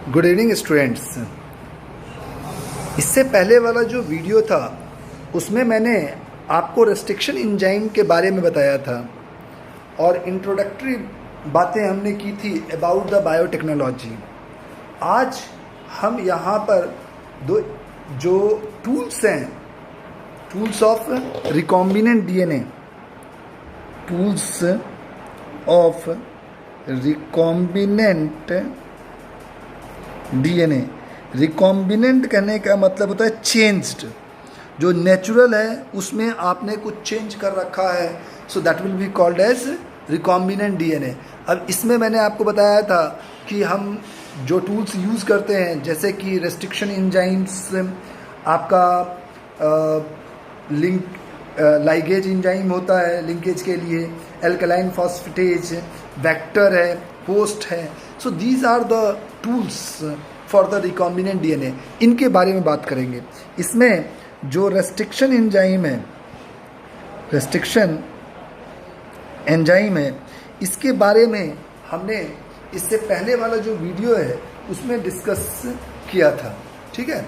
Good evening students. इससे पहले वाला जो वीडियो था उसमें मैंने आपको रेस्ट्रिक्शन एंजाइम के बारे में बताया था और इंट्रोडक्टरी बातें हमने की थी अबाउट द बायोटेक्नोलॉजी। आज हम यहाँ पर दो जो टूल्स हैं, tools of recombinant DNA, tools of recombinant DNA. Recombinant कहने का मतलब होता है चेंज्ड, जो नेचुरल है उसमें आपने कुछ चेंज कर रखा है, so that will be called as recombinant DNA. अब इसमें मैंने आपको बताया था कि हम जो टूल्स यूज़ करते हैं जैसे कि रेस्ट्रिक्शन एंजाइम्स, आपका लिंक लाइगेज एंजाइम होता है लिंकेज के लिए, एल्कलाइन फॉस्फेटेज, वेक्टर है, होस्ट है। So these are the tools for the recombinant DNA. इनके बारे में बात करेंगे। इसमें जो रेस्ट्रिक्शन एंजाइम है, रेस्ट्रिक्शन एंजाइम है, इसके बारे में हमने इससे पहले वाला जो वीडियो है उसमें डिस्कस किया था, ठीक है।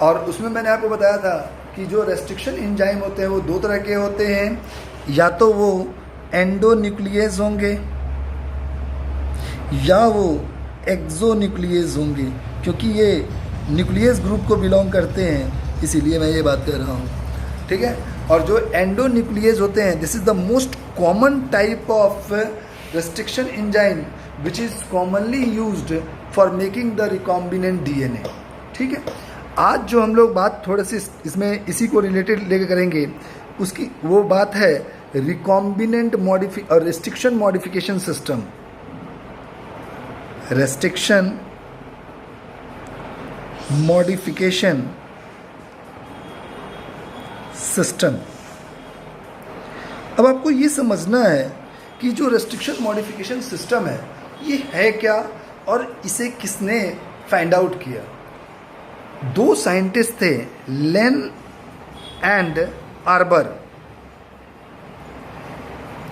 और उसमें मैंने आपको बताया था कि जो रेस्ट्रिक्शन एंजाइम होते हैं वो दो तरह के होते हैं, या तो वो एंडोन्यूक्लियस होंगे या वो एक्सोन्यूक्लियस होंगे, क्योंकि ये न्यूक्लियस ग्रुप को बिलोंग करते हैं, इसीलिए मैं ये बात कर रहा हूँ, ठीक है। और जो एंडोन्यूक्लियस होते हैं, this is the most common type of restriction enzyme which is commonly used for making the recombinant DNA, ठीक है। आज जो हम लोग बात थोड़े से इसमें इसी को रिलेटेड लेकर करेंगे, उसकी वो बात है रिकॉम्बिनेंट और restriction modification system. Restriction modification system. अब आपको ये समझना है कि जो रेस्ट्रिक्शन मॉडिफिकेशन सिस्टम है ये है क्या और इसे किसने फाइंड आउट किया। दो साइंटिस्ट थे, Linn and Arber.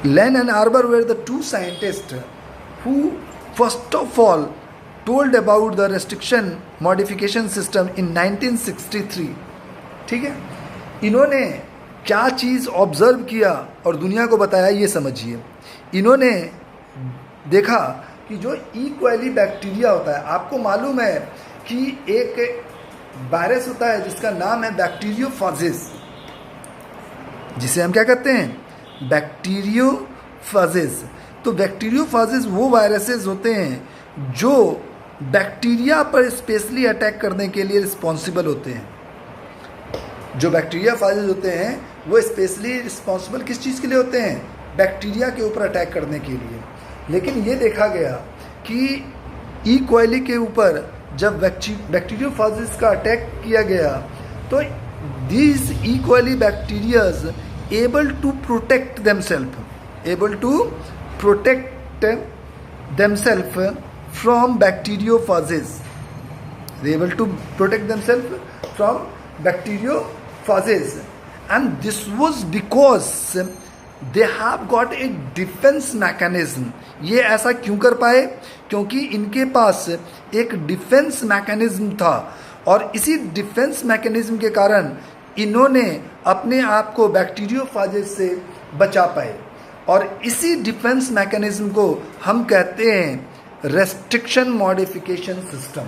Linn and Arber were the two scientist who first of all told about the restriction modification system in 1963, ठीक है। इन्होंने क्या चीज़ ऑब्जर्व किया और दुनिया को बताया, ये समझिए। इन्होंने देखा कि जो ई क्वेली बैक्टीरिया होता है, आपको मालूम है कि एक वायरस होता है जिसका नाम है बैक्टीरियोफाजेस, जिसे हम क्या कहते हैं, बैक्टीरियोफाजेस। तो बैक्टीरियोफाजेस वो वायरसेस होते हैं जो बैक्टीरिया पर स्पेशली अटैक करने के लिए रिस्पॉन्सिबल होते हैं। जो बैक्टीरियोफाजेस होते हैं वो स्पेशली रिस्पॉन्सिबल किस चीज़ के लिए होते हैं, बैक्टीरिया के ऊपर अटैक करने के लिए। लेकिन ये देखा गया कि ई क्वेली के ऊपर जब बैक्टीरियोफाजेस का अटैक किया गया तो these E coli bacterias able to protect themselves from bacteriophages. They able to protect themselves from bacteriophages, and this was because they have got a defense mechanism. ये ऐसा क्यों कर पाए, क्योंकि इनके पास एक डिफेंस मैकेनिज्म था और इसी डिफेंस मैकेनिज्म के कारण इन्होंने अपने आप को बैक्टीरियोफाजेस से बचा पाए। और इसी डिफेंस मैकेनिज्म को हम कहते हैं रेस्ट्रिक्शन मॉडिफिकेशन सिस्टम।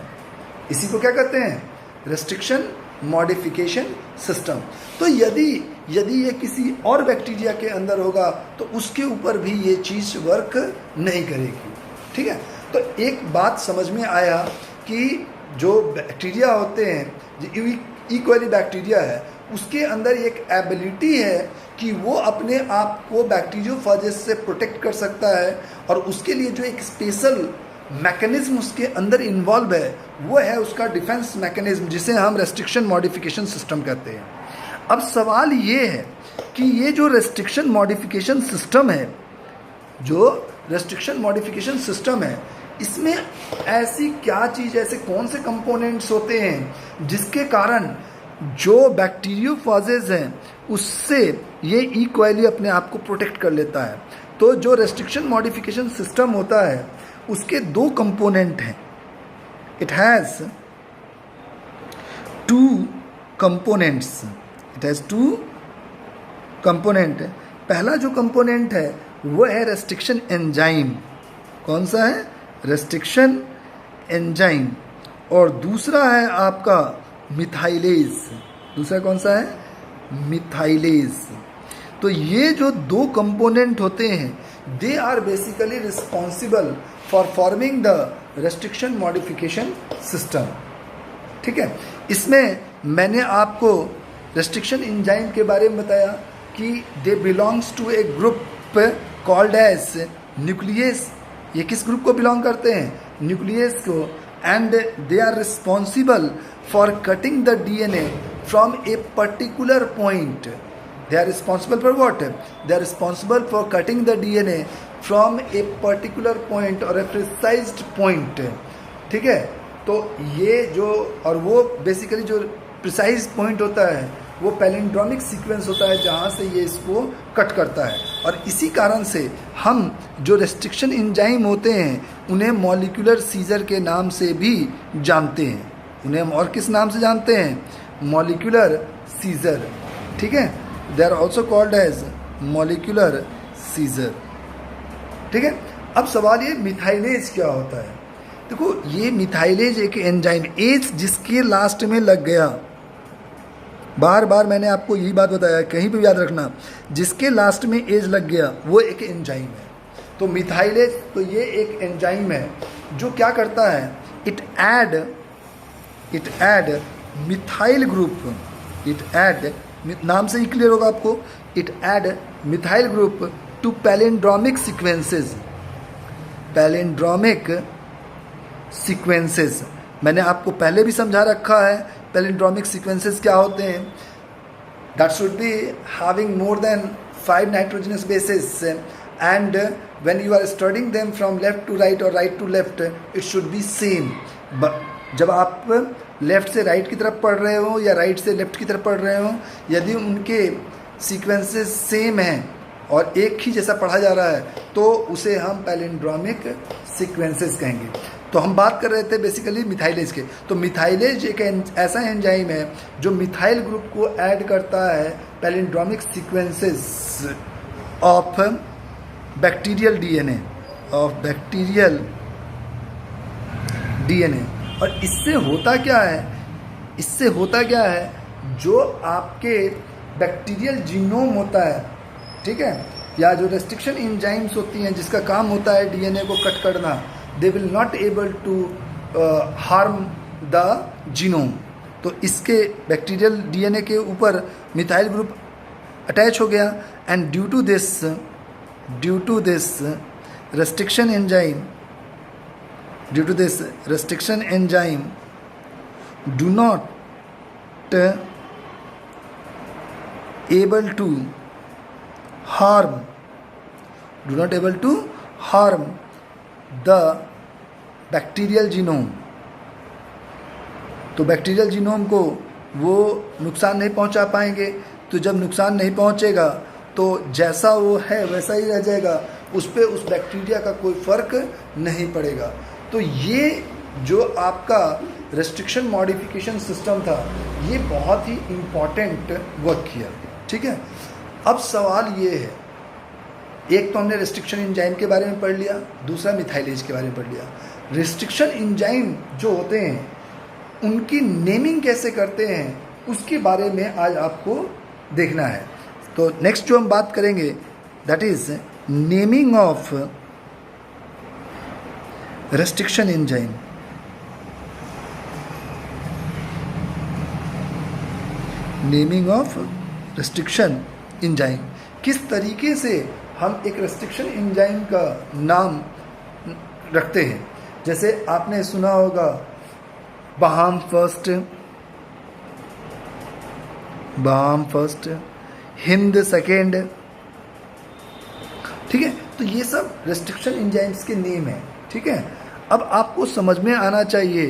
इसी को क्या कहते हैं, रेस्ट्रिक्शन मॉडिफिकेशन सिस्टम। तो यदि ये किसी और बैक्टीरिया के अंदर होगा तो उसके ऊपर भी ये चीज़ वर्क नहीं करेगी, ठीक है। तो एक बात समझ में आया कि जो बैक्टीरिया होते हैं, जो ई क्वेली बैक्टीरिया है, उसके अंदर एक एबिलिटी है कि वो अपने आप को बैक्टीरियोफाजेस से प्रोटेक्ट कर सकता है, और उसके लिए जो एक स्पेशल मैकेनिज्म उसके अंदर इन्वॉल्व है वो है उसका डिफेंस मैकेनिज्म, जिसे हम रेस्ट्रिक्शन मॉडिफिकेशन सिस्टम कहते हैं। अब सवाल ये है कि ये जो रेस्ट्रिक्शन मॉडिफिकेशन सिस्टम है, जो रेस्ट्रिक्शन मॉडिफिकेशन सिस्टम है, इसमें ऐसी क्या चीज़, ऐसे कौन से कंपोनेंट्स होते हैं जिसके कारण जो बैक्टीरियोफाजेज हैं उससे ये ई क्वेली अपने आप को प्रोटेक्ट कर लेता है। तो जो रेस्ट्रिक्शन मॉडिफिकेशन सिस्टम होता है उसके दो कंपोनेंट हैं, it has two components, it has two component. पहला जो कंपोनेंट है वो है रेस्ट्रिक्शन एंजाइम। कौन सा है? Restriction enzyme. और दूसरा है आपका मिथाइलेज। दूसरा कौन सा है? मिथाइलेज। तो ये जो दो कंपोनेंट होते हैं they are basically responsible for forming the restriction modification system. ठीक है, इसमें मैंने आपको रेस्ट्रिक्शन एंजाइम के बारे में बताया कि they belongs to a group called as nucleus. ये किस ग्रुप को बिलोंग करते हैं? न्यूक्लियस को। And they are responsible for cutting the DNA from a particular point. They are responsible for what? They are responsible for cutting the DNA from a particular point और a precised point. ठीक है, तो ये जो और वो basically जो precise point होता है वो पैलिंड्रोमिक सीक्वेंस होता है जहाँ से ये इसको कट करता है। और इसी कारण से हम जो रेस्ट्रिक्शन एंजाइम होते हैं उन्हें मॉलिक्यूलर सीजर के नाम से भी जानते हैं। उन्हें हम और किस नाम से जानते हैं? Molecular scissor. ठीक है, they are also called as molecular scissor. ठीक है, अब सवाल ये मिथाइलेज क्या होता है? देखो, ये मिथाइलेज एक एंजाइम, एज जिसके लास्ट में लग गया, बार बार मैंने आपको यही बात बताया, कहीं पे भी याद रखना, जिसके लास्ट में एज लग गया वो एक एंजाइम है। तो मिथाइलेज, तो ये एक एंजाइम है जो क्या करता है? It add methyl group, it add, नाम से ही क्लियर होगा आपको, it add methyl group to palindromic sequences. Palindromic sequences मैंने आपको पहले भी समझा रखा है। पैलिंड्रोमिक सीक्वेंसेस क्या होते हैं? That should be having more than 5 nitrogenous bases and when you are studying them from left to right और right to left it should be same. जब आप लेफ्ट से राइट की तरफ पढ़ रहे हो या राइट से लेफ्ट की तरफ पढ़ रहे हो, यदि उनके सीक्वेंसेस सेम हैं और एक ही जैसा पढ़ा जा रहा है तो उसे हम पैलिंड्रोमिक सीक्वेंसेस कहेंगे। तो हम बात कर रहे थे बेसिकली मिथाइलेज के। तो मिथाइलेज एक ऐसा एंजाइम है जो मिथाइल ग्रुप को ऐड करता है palindromic sequences of bacterial DNA, of bacterial DNA. और इससे होता क्या है? इससे होता क्या है? जो आपके बैक्टीरियल जीनोम होता है, ठीक है, या जो रेस्ट्रिक्शन एंजाइम्स होती हैं जिसका काम होता है डीएनए को कट करना, they will not able to harm the genome। तो इसके बैक्टीरियल डीएनए के ऊपर मिथाइल ग्रुप अटैच हो गया and due to this restriction enzyme do not able to harm the bacterial genome. तो बैक्टीरियल जीनोम को वो नुकसान नहीं पहुंचा पाएंगे। तो जब नुकसान नहीं पहुंचेगा तो जैसा वो है वैसा ही रह जाएगा, उस पर उस बैक्टीरिया का कोई फ़र्क नहीं पड़ेगा। तो ये जो आपका रेस्ट्रिक्शन मॉडिफिकेशन सिस्टम था ये बहुत ही इम्पॉर्टेंट वर्क किया। ठीक है, अब सवाल ये है, एक तो हमने रेस्ट्रिक्शन एंजाइम के बारे में पढ़ लिया, दूसरा मिथाइलेज के बारे में पढ़ लिया। रेस्ट्रिक्शन एंजाइम जो होते हैं उनकी नेमिंग कैसे करते हैं उसके बारे में आज आपको देखना है। तो नेक्स्ट जो हम बात करेंगे that is naming of restriction enzyme. Naming of restriction enzyme, किस तरीके से हम एक रेस्ट्रिक्शन एंजाइम का नाम रखते हैं। जैसे आपने सुना होगा बहाम फर्स्ट, हिंद सेकेंड। ठीक है, तो ये सब रेस्ट्रिक्शन एंजाइम्स के नेम है। ठीक है, अब आपको समझ में आना चाहिए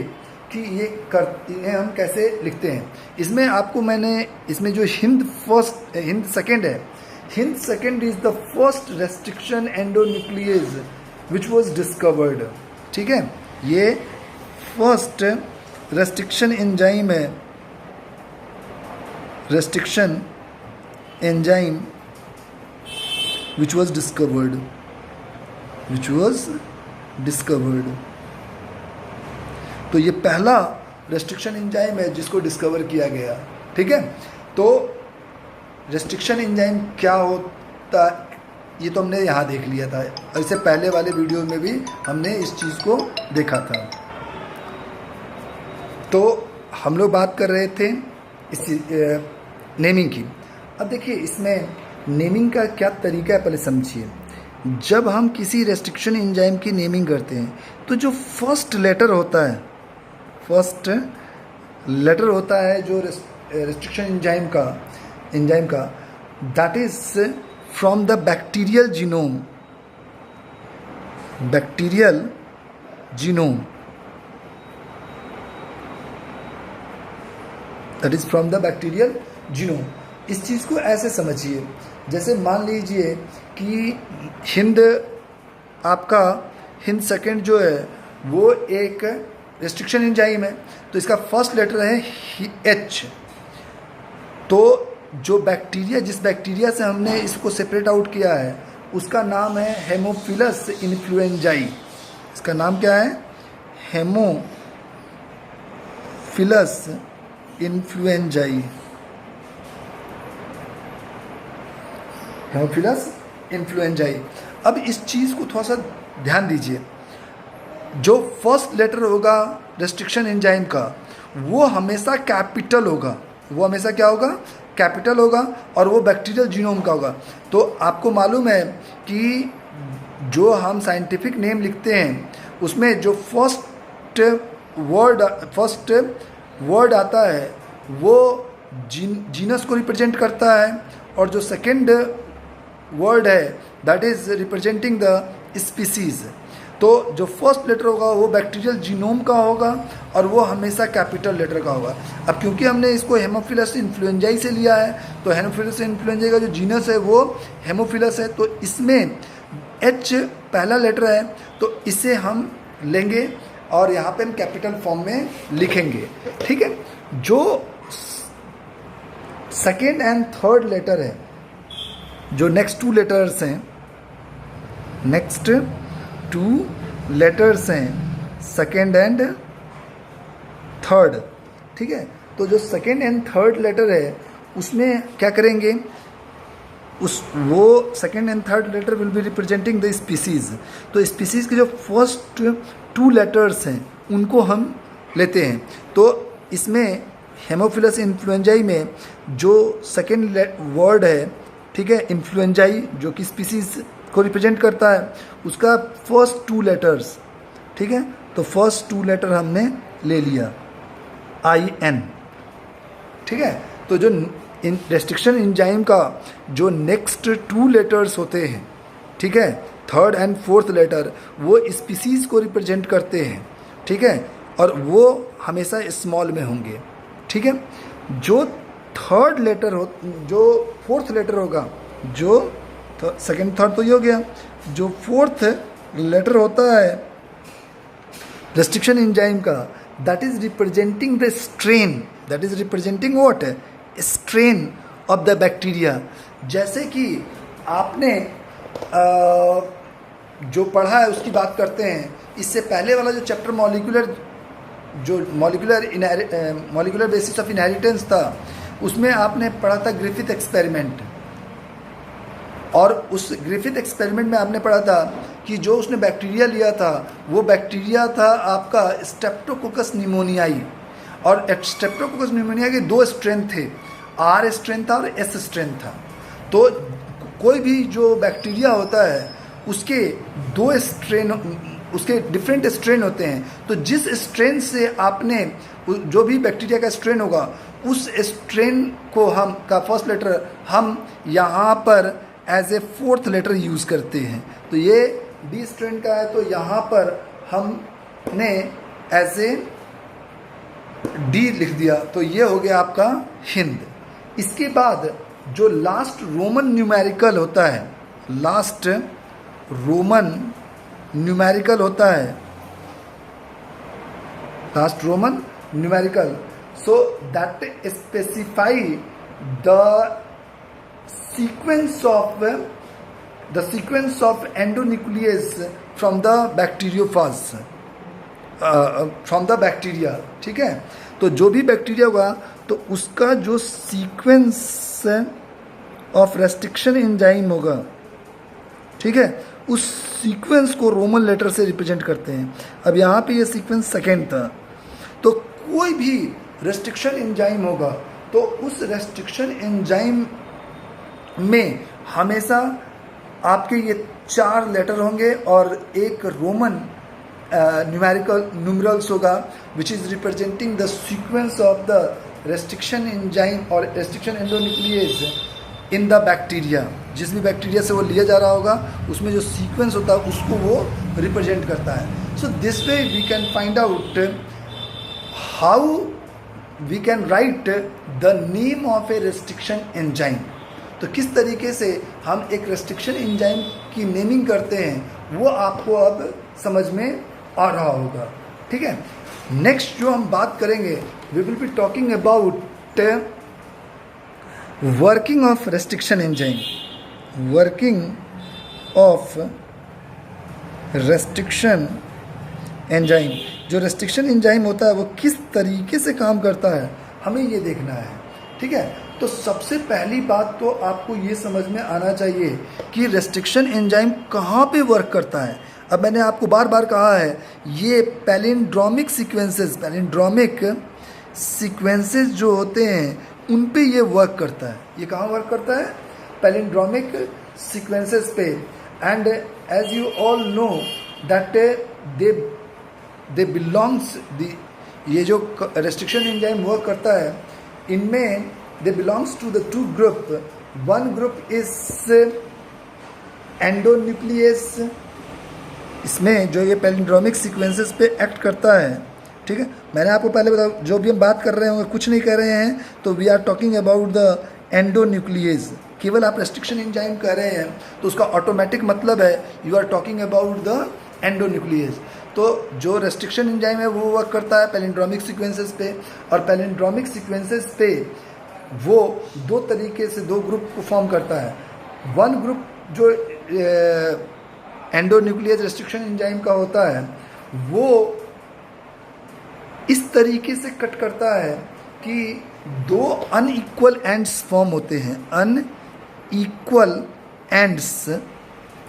कि इन्हें हम कैसे लिखते हैं। इसमें आपको इसमें जो हिंद सेकेंड है, Hind second is the first restriction endonuclease which was discovered. ठीक है, ये फर्स्ट रेस्ट्रिक्शन एंजाइम है, restriction enzyme which was discovered, तो ये पहला रेस्ट्रिक्शन एंजाइम है जिसको डिस्कवर किया गया। ठीक है, तो रेस्ट्रिक्शन एंजाइम क्या होता ये तो हमने यहाँ देख लिया था, इससे पहले वाले वीडियो में भी हमने इस चीज़ को देखा था। तो हम लोग बात कर रहे थे इस नेमिंग की। अब देखिए इसमें नेमिंग का क्या तरीका है पहले समझिए। जब हम किसी रेस्ट्रिक्शन एंजाइम की नेमिंग करते हैं तो जो फर्स्ट लेटर होता है जो रेस्ट्रिक्शन एंजाइम का that is from the bacterial genome, that is from the bacterial genome. इस चीज़ को ऐसे समझिए, जैसे मान लीजिए कि हिंद सेकेंड जो है वो एक रेस्ट्रिक्शन एंजाइम है, तो इसका फर्स्ट लेटर है H। तो जो बैक्टीरिया, जिस बैक्टीरिया से हमने इसको सेपरेट आउट किया है उसका नाम है हेमोफिलस इन्फ्लुएंजाई। इसका नाम क्या है? हेमोफिलस इन्फ्लुएंजाई। हेमोफिलस इन्फ्लुएंजाई। अब इस चीज़ को थोड़ा सा ध्यान दीजिए, जो फर्स्ट लेटर होगा रेस्ट्रिक्शन एंजाइम का वो हमेशा कैपिटल होगा, वो हमेशा क्या होगा? कैपिटल होगा, और वो बैक्टीरियल जीनोम का होगा। तो आपको मालूम है कि जो हम साइंटिफिक नेम लिखते हैं उसमें जो फर्स्ट वर्ड आता है वो जीनस को रिप्रेजेंट करता है, और जो सेकेंड वर्ड है that is representing the species. तो जो फर्स्ट लेटर होगा वो बैक्टीरियल जीनोम का होगा और वो हमेशा कैपिटल लेटर का होगा। अब क्योंकि हमने इसको हेमोफिलस इन्फ्लुएंजाई से लिया है, तो हेमोफिलस इन्फ्लुएंजाई का जो जीनस है वो हेमोफिलस है, तो इसमें H पहला लेटर है, तो इसे हम लेंगे और यहाँ पे हम कैपिटल फॉर्म में लिखेंगे। ठीक है, जो सेकेंड एंड थर्ड लेटर है, जो नेक्स्ट टू लेटर्स हैं सेकेंड एंड थर्ड। ठीक है, तो जो सेकेंड एंड थर्ड लेटर है उसमें क्या करेंगे, वो second and third letter will be representing the species. तो स्पीसीज के जो फर्स्ट टू लेटर्स हैं उनको हम लेते हैं। तो इसमें हेमोफिलस इन्फ्लुएंजाई में जो सेकेंड वर्ड है, ठीक है, इन्फ्लुएंजाई जो कि स्पीसीज को रिप्रेजेंट करता है, उसका फर्स्ट टू लेटर्स, ठीक है, तो फर्स्ट टू लेटर हमने ले लिया IN। ठीक है, तो जो रेस्ट्रिक्शन एंजाइम का जो नेक्स्ट टू लेटर्स होते हैं, ठीक है, थर्ड एंड फोर्थ लेटर, वो स्पीसीज को रिप्रेजेंट करते हैं। ठीक है, और वो हमेशा स्मॉल में होंगे। ठीक है, जो थर्ड लेटर हो, जो फोर्थ लेटर होगा, जो सेकेंड थर्ड तो ये हो गया, जो फोर्थ लेटर होता है रेस्ट्रिक्शन एंजाइम का, that is representing the strain, that is representing what, strain of the bacteria. जैसे कि आपने जो पढ़ा है उसकी बात करते हैं, इससे पहले वाला जो chapter molecular basis of inheritance था, उसमें आपने पढ़ा था ग्रिफिथ एक्सपेरिमेंट, और उस ग्रिफिथ एक्सपेरिमेंट में आपने पढ़ा था कि जो उसने बैक्टीरिया लिया था वो बैक्टीरिया था आपका स्ट्रेप्टोकोकस निमोनियाई, और स्ट्रेप्टोकोकस निमोनिया के दो स्ट्रेन थे, R स्ट्रेन था और S स्ट्रेन था। तो कोई भी जो बैक्टीरिया होता है उसके दो स्ट्रेन, उसके डिफरेंट स्ट्रेन होते हैं। तो जिस स्ट्रेन से आपने, जो भी बैक्टीरिया का स्ट्रेन होगा, उस स्ट्रेन को हम का फर्स्ट लेटर हम यहाँ पर as a fourth letter use करते हैं। तो ये D स्ट्रेन का है, तो यहाँ पर हमने एज ए D लिख दिया, तो ये हो गया आपका हिंद। इसके बाद जो लास्ट रोमन न्यूमेरिकल होता है, लास्ट रोमन न्यूमेरिकल होता है last Roman numerical. So that specify the sequence of endonuclease from the bacteriophage, from the bacteria. ठीक है, तो जो भी बैक्टीरिया होगा तो उसका जो सीक्वेंस ऑफ रेस्ट्रिक्शन एंजाइम होगा, ठीक है, उस सीक्वेंस को रोमन लेटर से रिप्रेजेंट करते हैं. अब यहाँ पे ये सीक्वेंस सेकेंड था, तो कोई भी रेस्ट्रिक्शन एंजाइम होगा तो उस रेस्ट्रिक्शन एंजाइम में हमेशा आपके ये 4 लेटर होंगे और एक रोमन न्यूमेरल्स होगा which is representing the sequence of the restriction enzyme और रेस्ट्रिक्शन एंडोन्यूक्लियेज इन द बैक्टीरिया. जिस भी बैक्टीरिया से वो लिया जा रहा होगा उसमें जो सीक्वेंस होता है उसको वो रिप्रेजेंट करता है. So this way we can find out how we can write the name of a restriction enzyme. तो किस तरीके से हम एक रेस्ट्रिक्शन एंजाइम की नेमिंग करते हैं वो आपको अब समझ में आ रहा होगा. ठीक है, नेक्स्ट जो हम बात करेंगे we will be talking about working of restriction enzyme. Working of restriction enzyme, जो रेस्ट्रिक्शन एंजाइम होता है वो किस तरीके से काम करता है हमें ये देखना है. ठीक है, तो सबसे पहली बात तो आपको ये समझ में आना चाहिए कि रेस्ट्रिक्शन एंजाइम कहाँ पे वर्क करता है. अब मैंने आपको बार बार कहा है ये पैलिंड्रोमिक सीक्वेंसेस जो होते हैं उन पे ये वर्क करता है. ये कहाँ वर्क करता है? पैलिंड्रोमिक सीक्वेंसेस पे. And as you all know that they belongs, ये जो रेस्ट्रिक्शन एंजाइम वर्क करता है इनमें they belongs to the 2 group. One group is endonuclease, इसमें जो ये पैलिंड्रोमिक सीक्वेंसेस पे एक्ट करता है. ठीक है, मैंने आपको पहले बताया जो भी हम बात कर रहे होंगे कुछ नहीं कर रहे हैं तो we are talking about the endonuclease. केवल आप रेस्ट्रिक्शन एंजाइम कर रहे हैं तो उसका ऑटोमेटिक मतलब है you are talking about the endonuclease. तो जो रेस्ट्रिक्शन एंजाइम है वो वर्क करता है पैलिंड्रोमिक सीक्वेंसेस पे, और पैलिंड्रोमिक सीक्वेंसेस पे वो 2 तरीके से 2 ग्रुप को फॉर्म करता है. वन ग्रुप जो एंडोन्यूक्लियस रेस्ट्रिक्शन एंजाइम का होता है वो इस तरीके से कट करता है कि 2 अनइक्वल एंड्स फॉर्म होते हैं, अनइक्वल एंड्स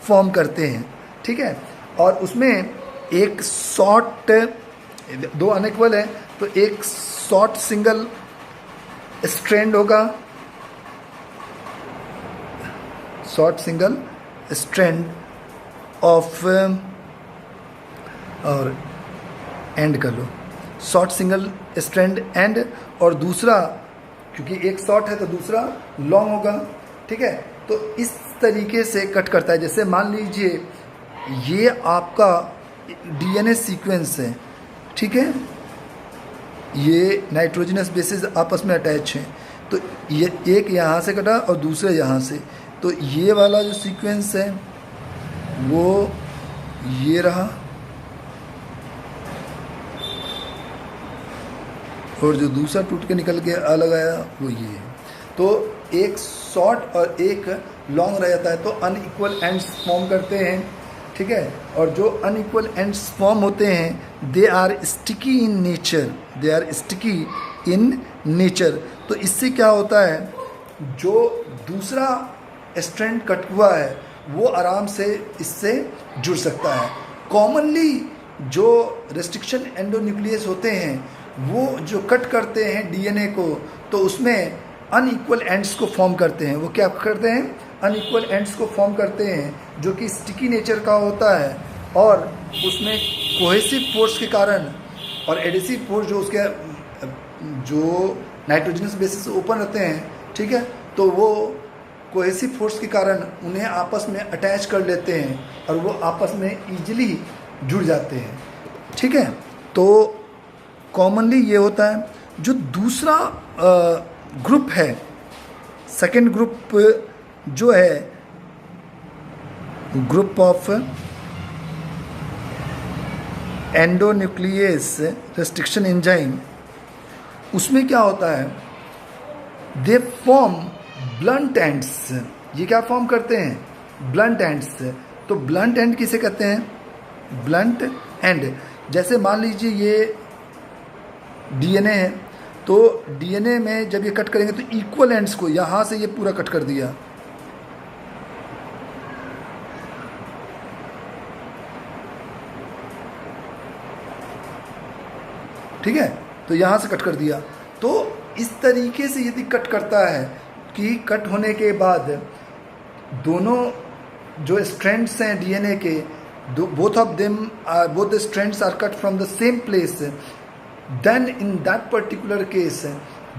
फॉर्म करते हैं. ठीक है, और उसमें एक शॉर्ट, 2 अनइक्वल है तो एक शॉर्ट सिंगल स्ट्रैंड होगा, शॉर्ट सिंगल स्ट्रैंड ऑफ, और एंड कर लो, शॉर्ट सिंगल स्ट्रैंड एंड, और दूसरा क्योंकि एक शॉर्ट है तो दूसरा लॉन्ग होगा. ठीक है, तो इस तरीके से कट करता है. जैसे मान लीजिए ये आपका डीएनए सीक्वेंस है. ठीक है, ये नाइट्रोजनस बेसिस आपस में अटैच हैं तो ये एक यहाँ से कटा और दूसरे यहाँ से, तो ये वाला जो सीक्वेंस है वो ये रहा और जो दूसरा टूट के निकल के अलग आया वो ये है. तो एक शॉर्ट और एक लॉन्ग रह जाता है तो अनइक्वल एंड्स फॉर्म करते हैं. ठीक है, और जो अनइक्वल एंड्स फॉर्म होते हैं they are sticky in nature, they are sticky in nature. तो इससे क्या होता है जो दूसरा स्ट्रैंड कट हुआ है वो आराम से इससे जुड़ सकता है. कॉमनली जो रेस्ट्रिक्शन एंडोन्यूक्लियस होते हैं वो जो कट करते हैं डीएनए को तो उसमें अनइक्वल एंड्स को फॉर्म करते हैं. वो क्या करते हैं? अनइक्वल एंड्स को फॉर्म करते हैं जो कि स्टिकी नेचर का होता है और उसमें कोहेसिव फोर्स के कारण और एडेसिव फोर्स जो उसके जो नाइट्रोजनस बेसिस से ओपन रहते हैं. ठीक है, तो वो कोहेसिव फोर्स के कारण उन्हें आपस में अटैच कर लेते हैं और वो आपस में ईजिली जुड़ जाते हैं. ठीक है, तो कॉमनली ये होता है. जो दूसरा ग्रुप है, सेकेंड ग्रुप जो है group of endonuclease restriction enzyme, उसमें क्या होता है, दे फॉर्म ब्लंट एंड्स। ये क्या फॉर्म करते हैं, ब्लंट एंड्स। तो ब्लंट एंड किसे कहते हैं, ब्लंट एंड। जैसे मान लीजिए ये डीएनए है, तो डीएनए में जब ये कट करेंगे तो इक्वल एंड्स को यहाँ से ये पूरा कट कर दिया, ठीक है, तो यहाँ से कट कर दिया। तो इस तरीके से यदि कट करता है कि कट होने के बाद दोनों जो स्ट्रैंड्स हैं डीएनए के, both the strands are cut from the same place, then in that particular case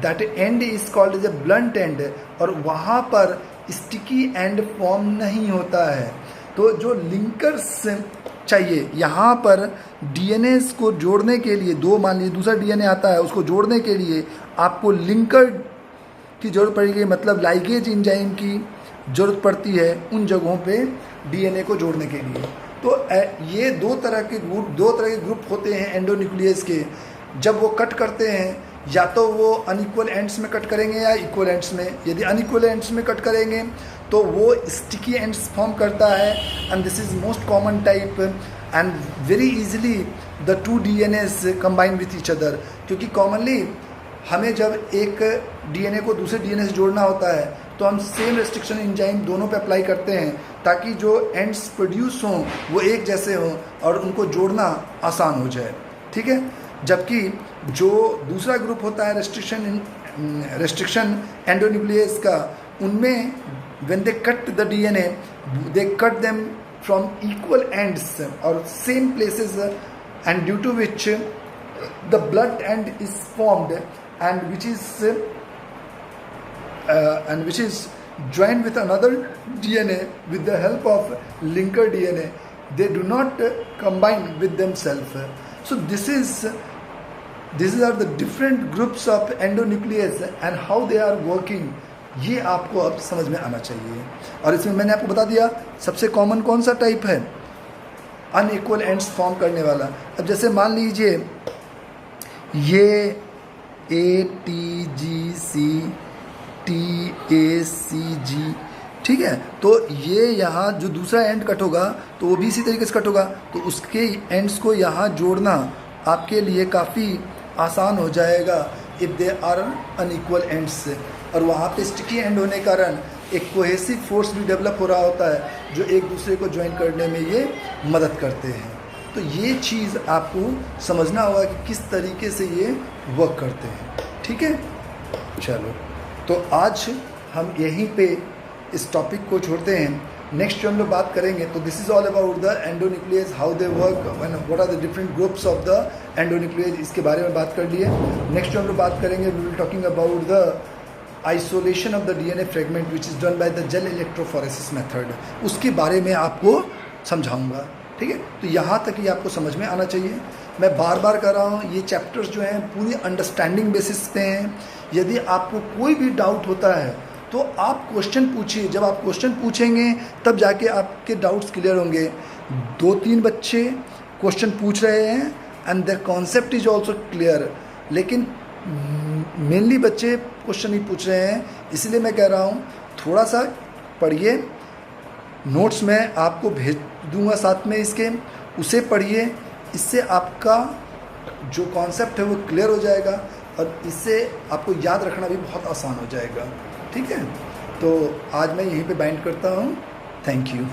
that end is called as a blunt end, और वहाँ पर स्टिकी एंड फॉर्म नहीं होता है। तो जो लिंकर्स चाहिए यहाँ पर डीएनए को जोड़ने के लिए, दो मान लीजिए दूसरा डीएनए आता है, उसको जोड़ने के लिए आपको लिंकर की जरूरत पड़ेगी, मतलब लाइगेज एंजाइम की जरूरत पड़ती है उन जगहों पे डीएनए को जोड़ने के लिए। तो ये दो तरह के ग्रुप होते हैं एंडोन्यूक्लियस के। जब वो कट करते हैं, या तो वो अनइक्वल एंड्स में कट करेंगे या इक्वल एंड्स में। यदि अनइक्वल एंड्स में कट करेंगे तो वो स्टिकी एंड्स फॉर्म करता है, and this is most common type, and very easily the two DNS combine with each other. क्योंकि कॉमनली हमें जब एक डीएनए को दूसरे डीएनए से जोड़ना होता है तो हम सेम रेस्ट्रिक्शन एंजाइम दोनों पे अप्लाई करते हैं, ताकि जो एंड्स प्रोड्यूस हों वो एक जैसे हों और उनको जोड़ना आसान हो जाए, ठीक है। जबकि जो दूसरा ग्रुप होता है रेस्ट्रिक्शन एंडोन्यूक्लियस का, उनमें when they cut the DNA, they cut them from equal ends or same places, and due to which the blunt end is formed, and which is joined with another DNA with the help of linker DNA. They do not combine with themselves. So these are the different groups of endonuclease and how they are working. ये आपको अब समझ में आना चाहिए। और इसमें मैंने आपको बता दिया सबसे कॉमन कौन सा टाइप है, अनइक्वल एंड्स फॉर्म करने वाला। अब जैसे मान लीजिए ये ATGC ठीक है, तो ये यहाँ जो दूसरा एंड कट होगा तो वो भी इसी तरीके से कट होगा, तो उसके एंड्स को यहाँ जोड़ना आपके लिए काफ़ी आसान हो जाएगा if they are unequal ends. और वहाँ पे स्टिकी एंड होने के कारण एक कोहेसिव फोर्स भी डेवलप हो रहा होता है जो एक दूसरे को ज्वाइन करने में ये मदद करते हैं। तो ये चीज़ आपको समझना होगा कि किस तरीके से ये वर्क करते हैं, ठीक है। चलो, तो आज हम यहीं पे इस टॉपिक को छोड़ते हैं। नेक्स्ट जो हम लोग बात करेंगे, तो this is all about the endonuclease, how they work, what are the different groups of the endonuclease, इसके बारे में बात कर लिए। नेक्स्ट जो हम लोग बात करेंगे, we will talking about the isolation of the DNA fragment which is done by the gel electrophoresis method, उसके बारे में आपको समझाऊंगा, ठीक है। तो यहाँ तक ही आपको समझ में आना चाहिए। मैं बार बार कर रहा हूँ, ये चैप्टर्स जो हैं पूरी अंडरस्टैंडिंग बेसिस पे हैं। यदि आपको कोई भी डाउट होता है तो आप क्वेश्चन पूछिए, जब आप क्वेश्चन पूछेंगे तब जाके आपके डाउट्स क्लियर होंगे। 2-3 बच्चे क्वेश्चन पूछ रहे हैं and their concept is also clear, लेकिन मेनली बच्चे क्वेश्चन नहीं पूछ रहे हैं। इसलिए मैं कह रहा हूँ थोड़ा सा पढ़िए, नोट्स मैं आपको भेज दूंगा साथ में इसके, उसे पढ़िए। इससे आपका जो कॉन्सेप्ट है वो क्लियर हो जाएगा और इससे आपको याद रखना भी बहुत आसान हो जाएगा, ठीक है। तो आज मैं यहीं पे बाइंड करता हूँ। Thank you.